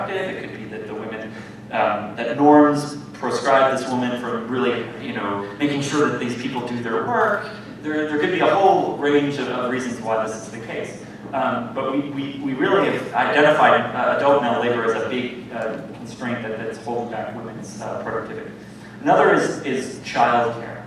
It could be that the women, that norms proscribe this woman from really, making sure that these people do their work. There could be a whole range of reasons why this is the case. But we really have identified adult male labor as a big constraint that's holding back women's productivity. Another is childcare.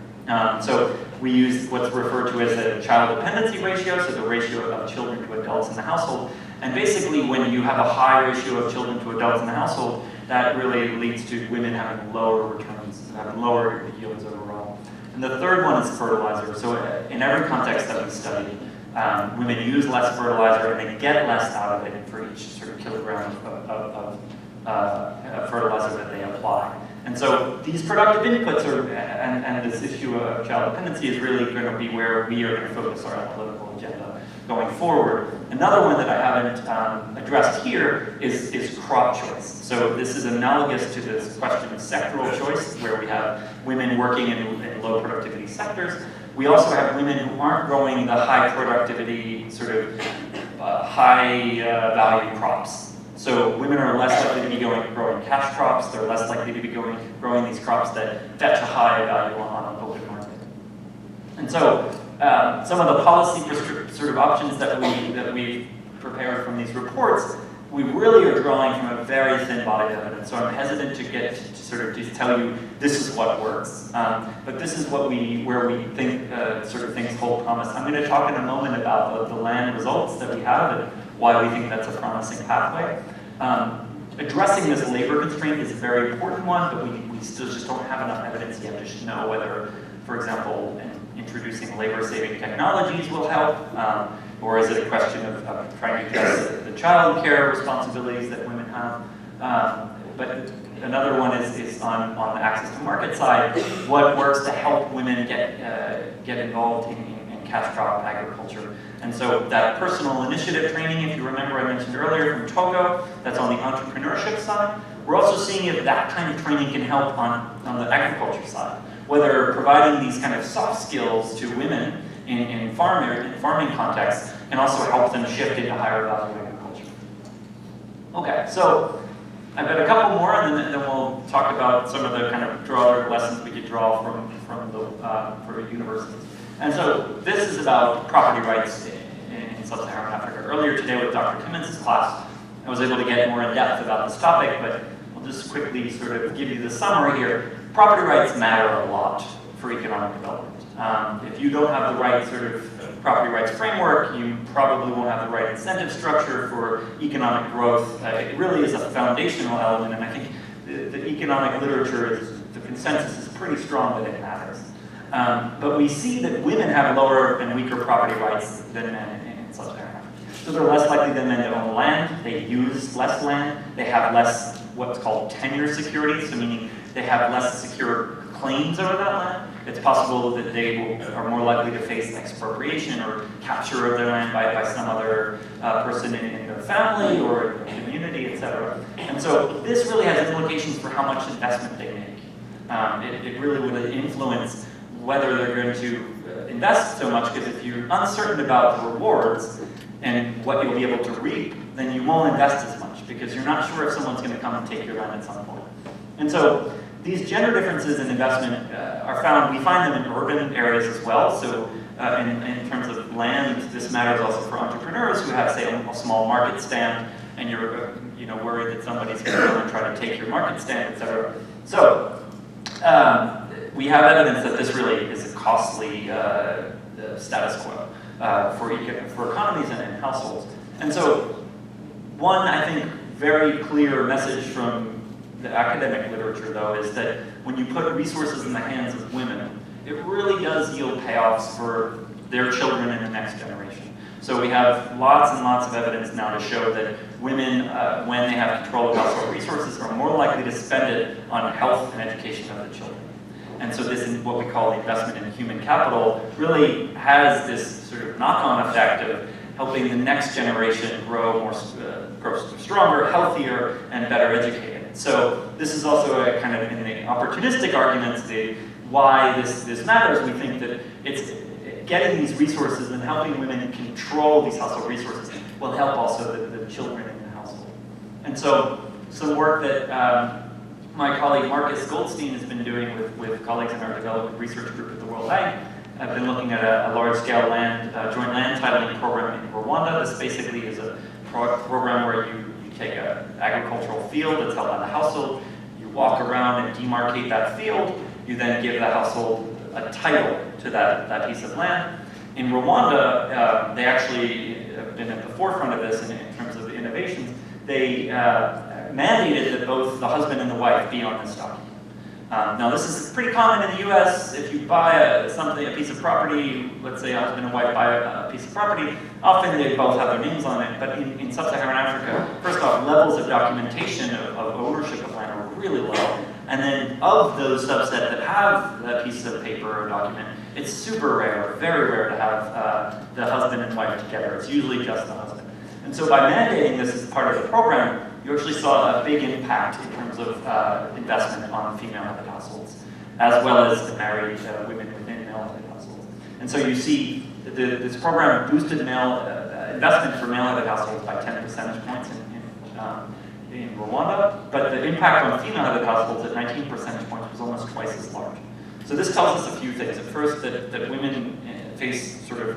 So we use what's referred to as the child dependency ratio, so the ratio of children to adults in the household. And basically, when you have a high ratio of children to adults in the household, that really leads to women having lower returns, having lower yields overall. And the third one is fertilizer. So in every context that we studied, women use less fertilizer and they get less out of it for each sort of kilogram of fertilizer that they apply. And so these productive inputs and this issue of child dependency is really going to be where we are going to focus our analytical agenda going forward. Another one that I haven't addressed here is crop choice. So this is analogous to this question of sectoral choice, where we have women working in low productivity sectors. We also have women who aren't growing the high productivity, sort of high value crops. So women are less likely to be growing cash crops. They're less likely to be growing these crops that fetch a high value on an open market. And so some of the policy sort of options that we prepared from these reports, we really are drawing from a very thin body of evidence. So I'm hesitant to sort of just tell you this is what works. But this is where we think sort of things hold promise. I'm going to talk in a moment about the land results that we have and why we think that's a promising pathway. Addressing this labor constraint is a very important one, but we still just don't have enough evidence yet to know whether, for example, introducing labor-saving technologies will help, or is it a question of trying to address the child care responsibilities that women have. But another one is on the access to market side, what works to help women get involved in cash crop agriculture. And so that personal initiative training, if you remember I mentioned earlier from Togo, that's on the entrepreneurship side. We're also seeing if that kind of training can help on the agriculture side, whether providing these kind of soft skills to women in farming contexts can also help them shift into higher value agriculture. Okay, so I've got a couple more, and then we'll talk about some of the kind of lessons we could draw from for universities. And so this is about property rights in sub-Saharan Africa. Earlier today with Dr. Timmons' class, I was able to get more in depth about this topic, but I'll just quickly sort of give you the summary here. Property rights matter a lot for economic development. If you don't have the right sort of property rights framework, you probably won't have the right incentive structure for economic growth. It really is a foundational element, and I think the economic literature, the consensus is pretty strong that it matters. But we see that women have lower and weaker property rights than men in sub-Saharan Africa. So they're less likely than men to own land, they use less land, they have less what's called tenure security, so meaning they have less secure claims over that land. It's possible that they are more likely to face expropriation or capture of their land by some other person in their family or in the community, etc. And so this really has implications for how much investment they make. It really would influence whether they're going to invest so much, because if you're uncertain about the rewards and what you'll be able to reap, then you won't invest as much because you're not sure if someone's going to come and take your land at some point. And so these gender differences in investment are found, we find them in urban areas as well. So in terms of land, this matters also for entrepreneurs who have, say, a small market stand, and you're worried that somebody's going to come and try to take your market stand, etc. So we have evidence that this really is a costly status quo for economies and households. And so one, I think, very clear message from the academic literature, though, is that when you put resources in the hands of women, it really does yield payoffs for their children and the next generation. So we have lots and lots of evidence now to show that women, when they have control of household resources, are more likely to spend it on health and education of the children. And so this is what we call the investment in human capital, really has this sort of knock-on effect of helping the next generation grow stronger, healthier, and better educated. So this is also a kind of, in the opportunistic arguments, why this matters. We think that it's getting these resources and helping women control these household resources will help also the children in the household. And so some work that my colleague Marcus Goldstein has been doing with colleagues in our development research group at the World Bank. I've been looking at a large-scale joint land titling program in Rwanda. This basically is a program where you take an agricultural field that's held by the household, you walk around and demarcate that field, you then give the household a title to that piece of land. In Rwanda, they actually have been at the forefront of this in terms of innovations. They mandated that both the husband and the wife be on this document. Now this is pretty common in the US. If you buy a piece of property, let's say a husband and wife buy a piece of property, often they both have their names on it, but in sub-Saharan Africa, first off, levels of documentation of ownership of land are really low. And then of those subset that have that piece of paper or document, it's super rare, very rare to have the husband and wife together. It's usually just the husband. And so by mandating this as part of the program, you actually saw a big impact in terms of investment on female-headed households, as well as the married women within male-headed households. And so you see this program boosted investment for male-headed households by 10 percentage points in Rwanda, but the impact on female-headed households at 19 percentage points was almost twice as large. So this tells us a few things. At first, that women face sort of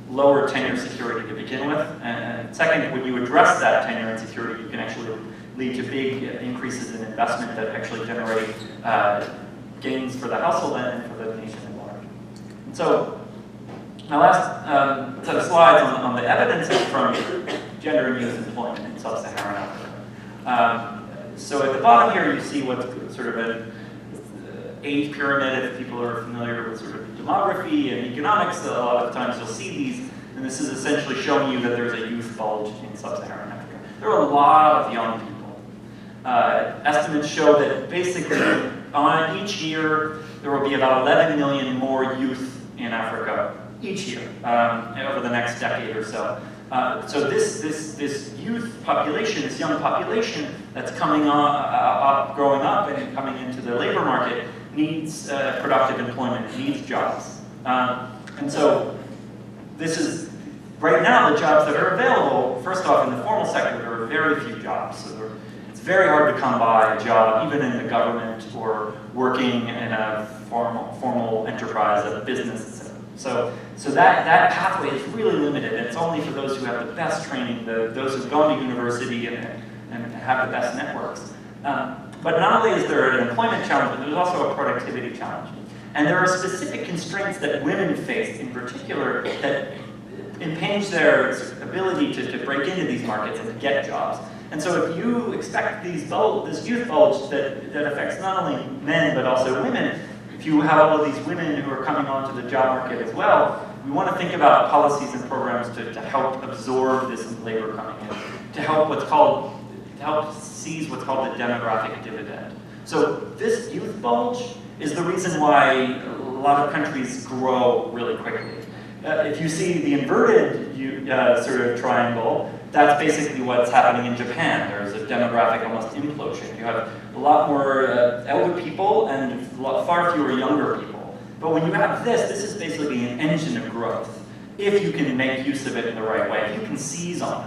lower tenure security to begin with, and second, when you address that tenure and security, you can actually lead to big increases in investment that actually generate gains for the household and for the nation at large. And so, my last set of slides on the evidence is from gender and youth employment in sub-Saharan Africa. So at the bottom here, you see what's sort of an age pyramid, if people are familiar with sort of demography and economics. A lot of times you'll see these, and this is essentially showing you that there's a youth bulge in sub-Saharan Africa. There are a lot of young people. Estimates show that basically on each year, there will be about 11 million more youth in Africa each year over the next decade or so. So this youth population, this young population that's coming growing up and coming into the labor market needs productive employment, needs jobs. And so this is, right now the jobs that are available, first off in the formal sector, there are very few jobs. So it's very hard to come by a job, even in the government or working in a formal enterprise, a business, etc. So that pathway is really limited. It's only for those who have the best training, those who've gone to university and have the best networks. But not only is there an employment challenge, but there's also a productivity challenge. And there are specific constraints that women face in particular that impinge their ability to break into these markets and to get jobs. And so if you expect this youth bulge that affects not only men but also women, if you have all of these women who are coming onto the job market as well, we want to think about policies and programs to help absorb this labor coming in, to help seize what's called the demographic dividend. So this youth bulge is the reason why a lot of countries grow really quickly. If you see the inverted sort of triangle, that's basically what's happening in Japan. There's a demographic almost implosion. You have a lot more elder people and far fewer younger people. But when you have this is basically an engine of growth. If you can make use of it in the right way, if you can seize on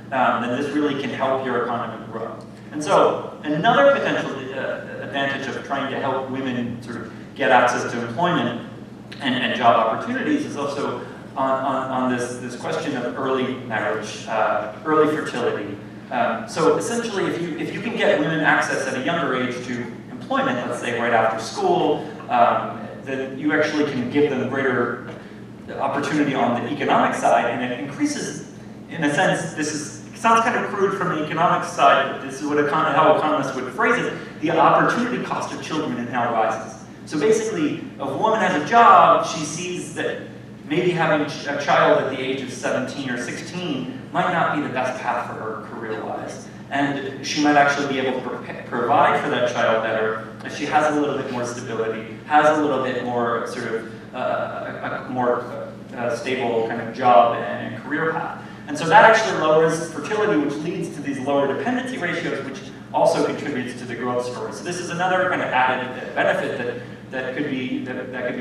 that, then this really can help your economy grow. And so another potential advantage of trying to help women sort of get access to employment and job opportunities is also on this question of early marriage, early fertility. So essentially, if you can get women access at a younger age to employment, let's say right after school, then you actually can give them greater opportunity on the economic side, and it increases, in a sense, sounds kind of crude from the economic side, but this is how economists would phrase it, the opportunity cost of children now rises. So basically, if a woman has a job, she sees that maybe having a child at the age of 17 or 16 might not be the best path for her career-wise. And she might actually be able to provide for that child better if she has a little bit more stability, has a little bit more sort of a more stable kind of job and career path. And so that actually lowers fertility, which leads to these lower dependency ratios, which also contributes to the growth story. So this is another kind of added benefit that could be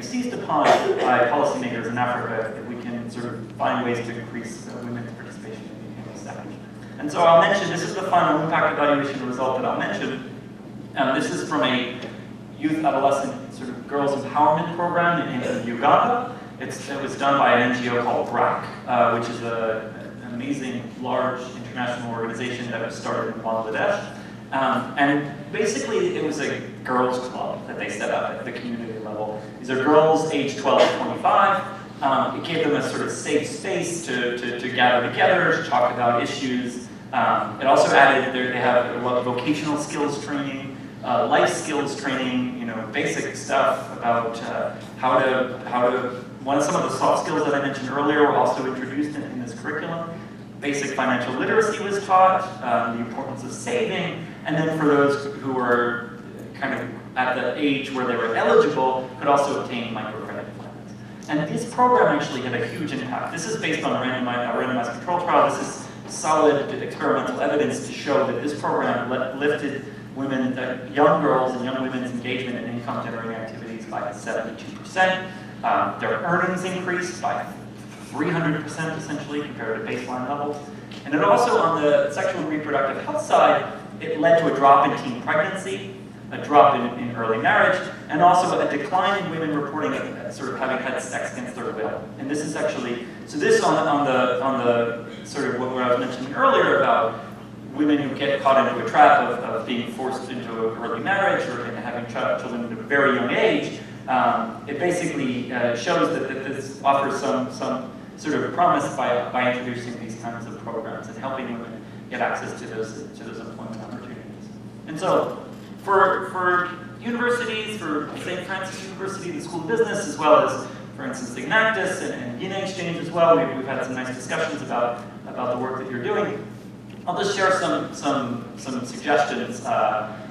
seized upon by policymakers in Africa if we can sort of find ways to increase women's participation in the establishment. And so I'll mention, this is the final impact evaluation result that I'll mention. This is from a youth adolescent sort of girls empowerment program in Uganda. It was done by an NGO called BRAC, which is an amazing, large international organization that was started in Bangladesh. And basically, it was a girls' club that they set up at the community level. These are girls aged 12 to 25. It gave them a sort of safe space to gather together, to talk about issues. It also added, they have a lot of vocational skills training, life skills training, basic stuff about how to, some of the soft skills that I mentioned earlier were also introduced in this curriculum. Basic financial literacy was taught, the importance of saving, and then for those who were kind of at the age where they were eligible, could also obtain microcredit finance. And this program actually had a huge impact. This is based on a randomized control trial. This is solid experimental evidence to show that this program lifted women, young girls and young women's engagement in income-generating activities by 72%. Their earnings increased by 300% essentially compared to baseline levels. And it also, on the sexual and reproductive health side, it led to a drop in teen pregnancy, a drop in early marriage, and also a decline in women reporting sort of having had sex against their will. And this is actually, so this on the sort of what I was mentioning earlier about women who get caught into a trap of being forced into early marriage or having children at a very young age. It basically shows that this offers some sort of promise by introducing these kinds of programs and helping women get access to those employment opportunities. And so for universities, for St. Francis University, the School of Business, as well as, for instance, Enactus and Guinea Exchange as well, we've had some nice discussions about the work that you're doing. I'll just share some suggestions.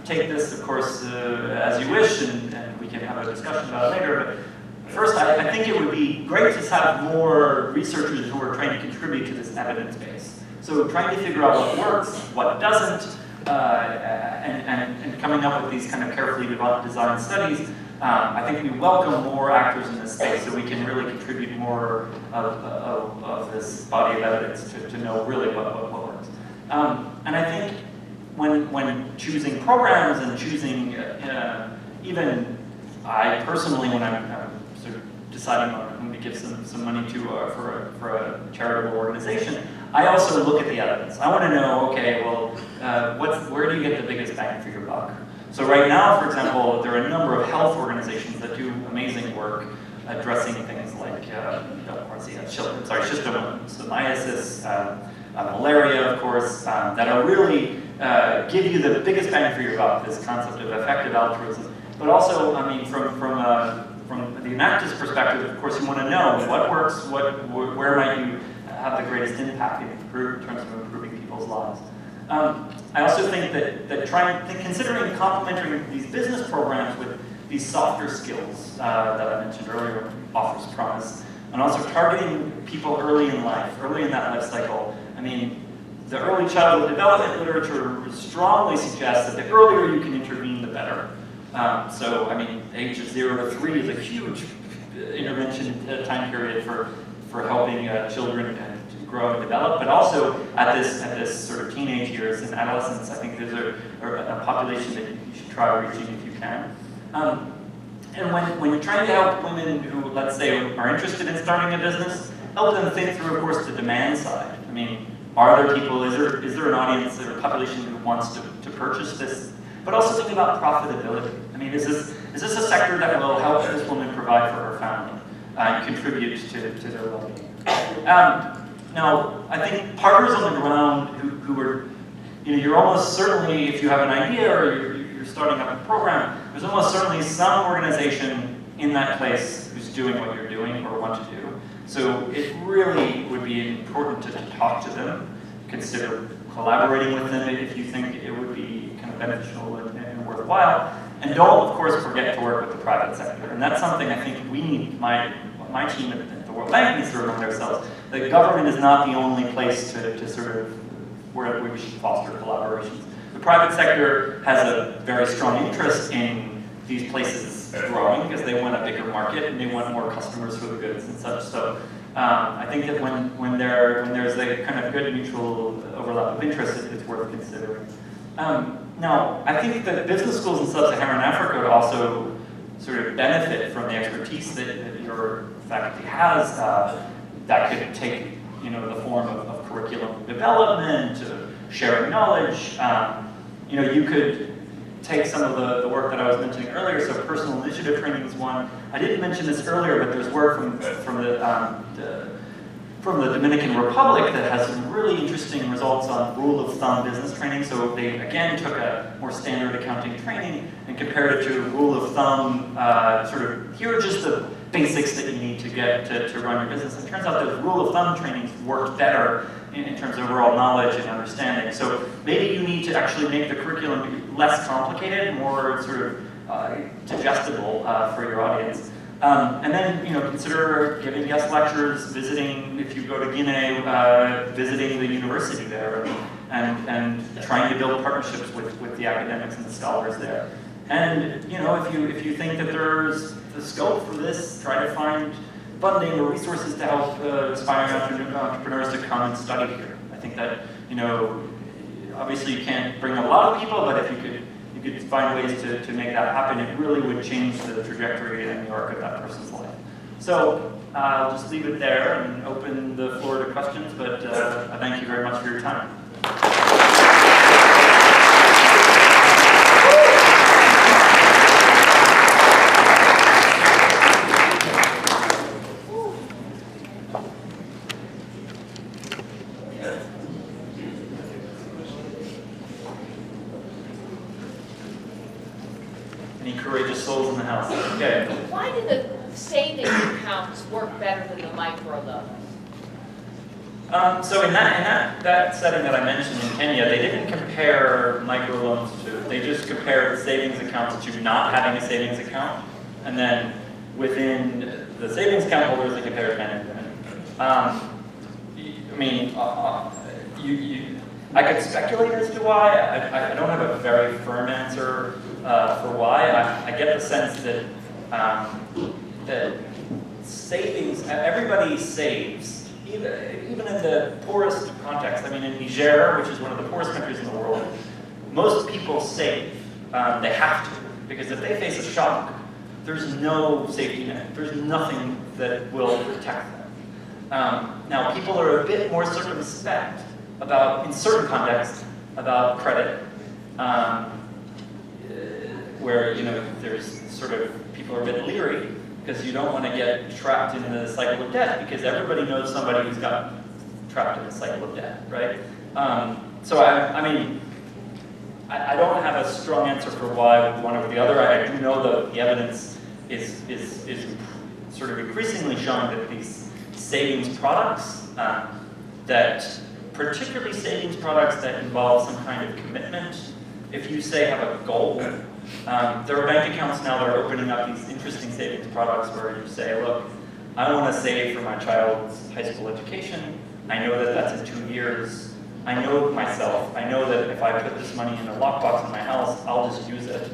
Take this, of course, as you wish, and we can have a discussion about it later. But first, I think it would be great to have more researchers who are trying to contribute to this evidence base. So trying to figure out what works, what doesn't, and coming up with these kind of carefully designed studies. I think we welcome more actors in this space so we can really contribute more of this body of evidence to know really what works. And I think when choosing programs and choosing, even I personally, when I'm sort of deciding on whom to give some money to for a charitable organization, I also look at the evidence. I want to know, okay, well, where do you get the biggest bang for your buck? So right now, for example, there are a number of health organizations that do amazing work addressing things like schistosomiasis, malaria, of course, that are really give you the biggest bang for your buck, this concept of effective altruism. But also, I mean, from the Enactus perspective, of course, you want to know what works, where might you have the greatest impact in terms of improving people's lives. I also think that considering complementing these business programs with these softer skills that I mentioned earlier offers promise, and also targeting people early in life, early in that life cycle. I mean, the early childhood development literature strongly suggests that the earlier you can intervene, the better. So, I mean, ages 0 to 3 is a huge intervention time period for helping children to grow and develop, but also at this sort of teenage years and adolescence, I think there's a population that you should try reaching if you can. And when you're trying to help women who, let's say, are interested in starting a business, help them think through, of course, the demand side. I mean, are there people, is there an audience or a population who wants to purchase this? But also think about profitability. I mean, is this a sector that will help this woman provide for her family and contribute to their well-being? Now, I think partners on the ground who are, you're almost certainly, if you have an idea or you're starting up a program, there's almost certainly some organization in that place who's doing what you're doing or want to do. So it really would be important to talk to them, consider collaborating with them if you think it would be kind of beneficial and worthwhile. And don't, of course, forget to work with the private sector. And that's something I think we need, my team at the World Bank needs to remind ourselves. The government is not the only place to sort of where we should foster collaborations. The private sector has a very strong interest in these places growing because they want a bigger market and they want more customers for the goods and such. So I think that when there's a kind of good mutual overlap of interest, it's worth considering. Now, I think that business schools in sub-Saharan Africa would also sort of benefit from the expertise that your faculty has. That could take, the form of curriculum development, sharing knowledge. You could take some of the work that I was mentioning earlier. So personal initiative training is one. I didn't mention this earlier, but there's work from the Dominican Republic that has some really interesting results on rule of thumb business training. So they, again, took a more standard accounting training and compared it to rule of thumb, here are just the basics that you need to get to run your business. It turns out that rule of thumb trainings worked better in terms of overall knowledge and understanding. So maybe you need to actually make the curriculum less complicated, more sort of digestible for your audience. And then, consider giving guest lectures, visiting, if you go to Guinea, visiting the university there, and trying to build partnerships with the academics and the scholars there. And, if you think that there's the scope for this, try to find funding or resources to help aspiring entrepreneurs to come and study here. I think that, obviously you can't bring a lot of people, but if you could find ways to make that happen, it really would change the trajectory and the arc of that person's life. So I'll just leave it there and open the floor to questions, but I thank you very much for your time. Any courageous souls in the house? Okay. Why do the savings accounts work better than the micro loans? So in that setting that I mentioned in Kenya, they didn't compare microloans to, they just compared savings accounts to not having a savings account. And then within the savings account holders, they compared men and women. I could speculate as to why. I don't have a very firm answer for why. I get the sense that that savings, everybody saves, even in the poorest context. In Niger, which is one of the poorest countries in the world, most people save. They have to, because if they face a shock, there's no safety net. There's nothing that will protect them. Now, people are a bit more circumspect about, in certain contexts, about credit, where there's sort of people are a bit leery because you don't want to get trapped in the cycle of debt, because everybody knows somebody who's got trapped in the cycle of debt, right? So I don't have a strong answer for why one over the other. I do know that the evidence is sort of increasingly showing that these savings products, particularly savings products that involve some kind of commitment, if you say have a goal, there are bank accounts now that are opening up these interesting savings products where you say, look, I want to save for my child's high school education. I know that that's in 2 years. I know myself. I know that if I put this money in a lockbox in my house, I'll just use it.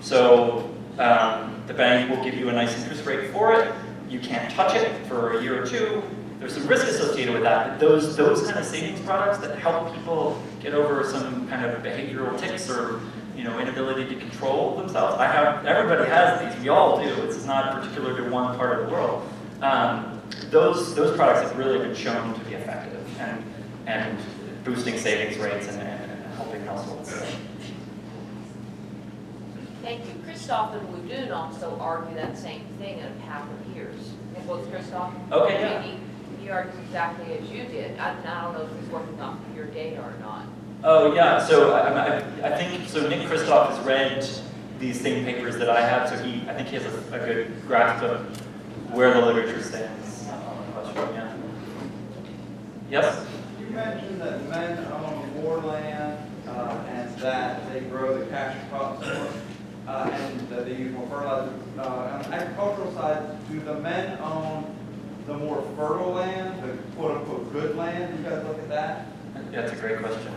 So the bank will give you a nice interest rate for it. You can't touch it for a year or two. There's some risk associated with that, but those kind of savings products that help people get over some kind of behavioral tics or inability to control themselves. Everybody has these. We all do. It's not particular to one part of the world. Those products have really been shown to be effective and boosting savings rates and helping households. Thank you. Christophe and Wudun also argue that same thing in a paper years. And both Christophe and Okay, yeah. He argues exactly as you did. I don't know if he's working off of your data or not. Oh yeah, so I think Nick Christophe has read these same papers that I have, so I think he has a good grasp of where the literature stands on the question. Yeah. Yes. You mentioned that men own more land and that they grow the cash crops more, and that they use more fertilizer. On the agricultural side, do the men own the more fertile land, the quote-unquote good land? You guys look at that? Yeah, that's a great question.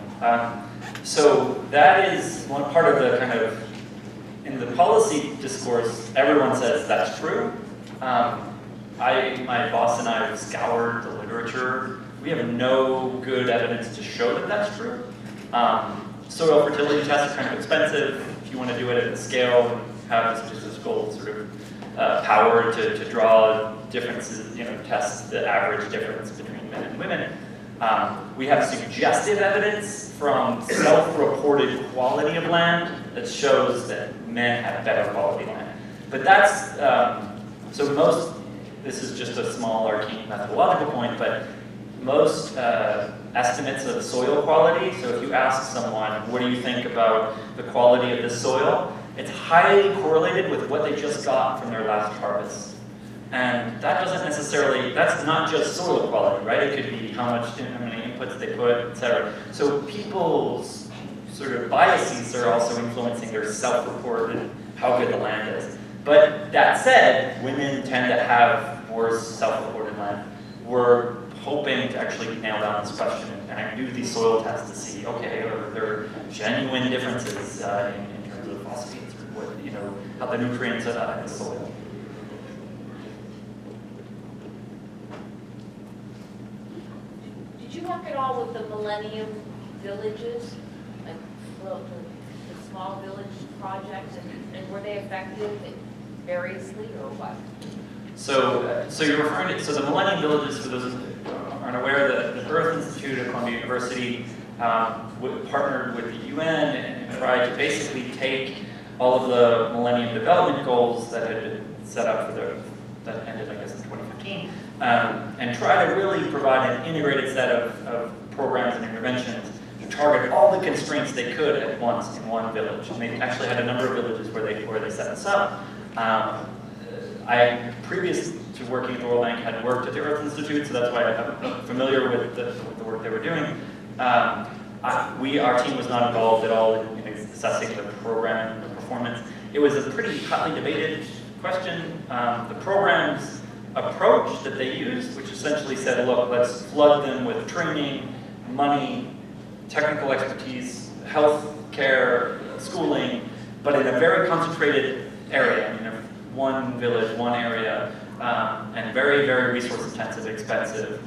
So that is one part of the kind of, in the policy discourse, everyone says that's true. my boss and I have scoured the literature. We have no good evidence to show that that's true. Soil fertility tests are kind of expensive. If you want to do it at a scale and have just this gold sort of power to draw differences, test the average difference between men and women. We have suggestive evidence from self-reported quality of land that shows that men have better quality land. But that's, this is just a small arcane methodological point, but most estimates of soil quality, so if you ask someone, what do you think about the quality of this soil, it's highly correlated with what they just got from their last harvest. And that doesn't necessarily, that's not just soil quality, right? It could be how many inputs they put, etc. So people's sort of biases are also influencing their self-reported how good the land is. But that said, women tend to have worse self-reported land. We're hoping to actually nail down this question and do these soil tests to see, okay, are there genuine differences in terms of phosphates or what, how the nutrients are in the soil. Did you work at all with the Millennium Villages, like the small village projects, and were they effective variously or what? So you're referring to, so the Millennium Villages, for those who aren't aware, the Earth Institute at Columbia University partnered with the UN and tried to basically take all of the Millennium Development Goals that had been set up that ended, I guess, in 2015, and try to really provide an integrated set of programs and interventions to target all the constraints they could at once in one village. And they actually had a number of villages where they set this up. I, previous to working at the World Bank, had worked at the Earth Institute, so that's why I'm familiar with the work they were doing. Our team was not involved at all in assessing the program, the performance. It was a pretty hotly debated question. The program's approach that they used, which essentially said, look, let's flood them with training, money, technical expertise, health care, schooling, but in a very concentrated area, one village, one area, and very, very resource intensive, expensive.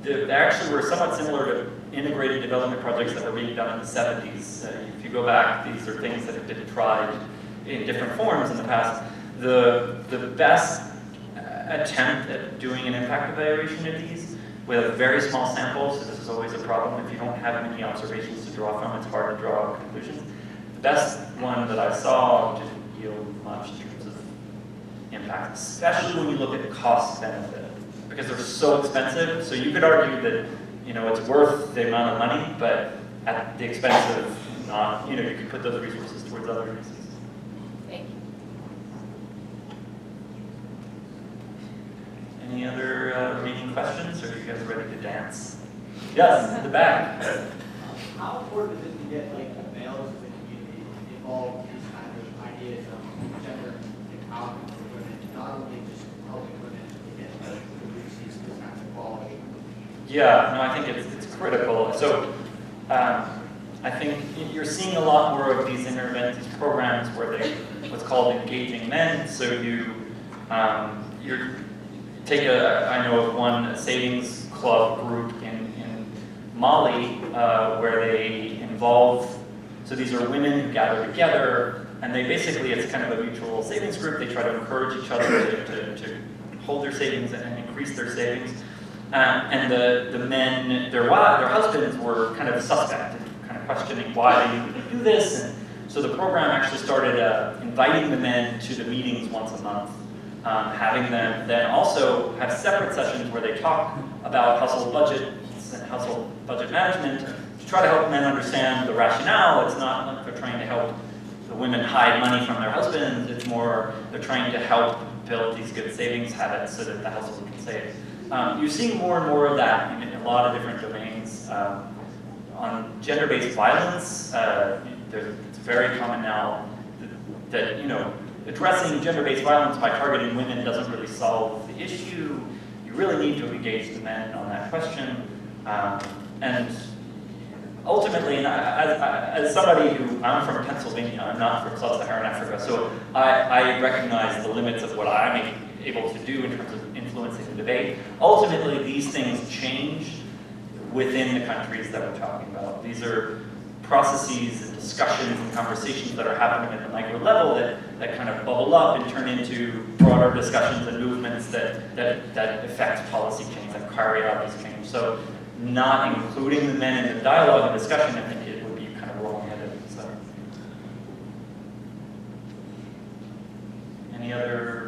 They actually were somewhat similar to integrated development projects that were being done in the 70s. If you go back, these are things that have been tried in different forms in the past. The best attempt at doing an impact evaluation of these with a very small sample, so this is always a problem. If you don't have many observations to draw from, it's hard to draw conclusions. The best one that I saw didn't yield much in terms of impact, especially when you look at cost benefit, because they're so expensive. So you could argue that it's worth the amount of money, but at the expense of not, you could put those resources towards other reasons. Thank you. Any other remaining questions, or are you guys ready to dance? Yes, in the back. How important is it to get the males of the community involved in these kind of ideas of gender empowerment for women, not only just helping women to get reach these kinds of quality? Yeah, no, I think it's critical. So I think you're seeing a lot more of these programs where they what's called engaging men. So you I know of one savings club group in Mali where they involve, so these are women who gather together, and they basically, it's kind of a mutual savings group. They try to encourage each other to hold their savings and increase their savings. And the men, their husbands were kind of suspect and kind of questioning why you do this. And so the program actually started inviting the men to the meetings once a month, having them then also have separate sessions where they talk about household budgets and household budget management to try to help men understand the rationale. It's not like they're trying to help the women hide money from their husbands. It's more they're trying to help build these good savings habits so that the household can save. You're seeing more and more of that in a lot of different domains. On gender-based violence, it's very common now that addressing gender-based violence by targeting women doesn't really solve the issue. You really need to engage the men on that question. And ultimately, and as somebody I'm from Pennsylvania, I'm not from Sub-Saharan Africa, so I recognize the limits of what I'm able to do in terms of influencing the debate. Ultimately, these things change within the countries that we're talking about. These are processes and discussions and conversations that are happening at the micro level that kind of bubble up and turn into broader discussions and movements that affect policy change, that carry out this change. So not including the men in the dialogue and discussion, I think it would be kind of wrong-headed. So, any other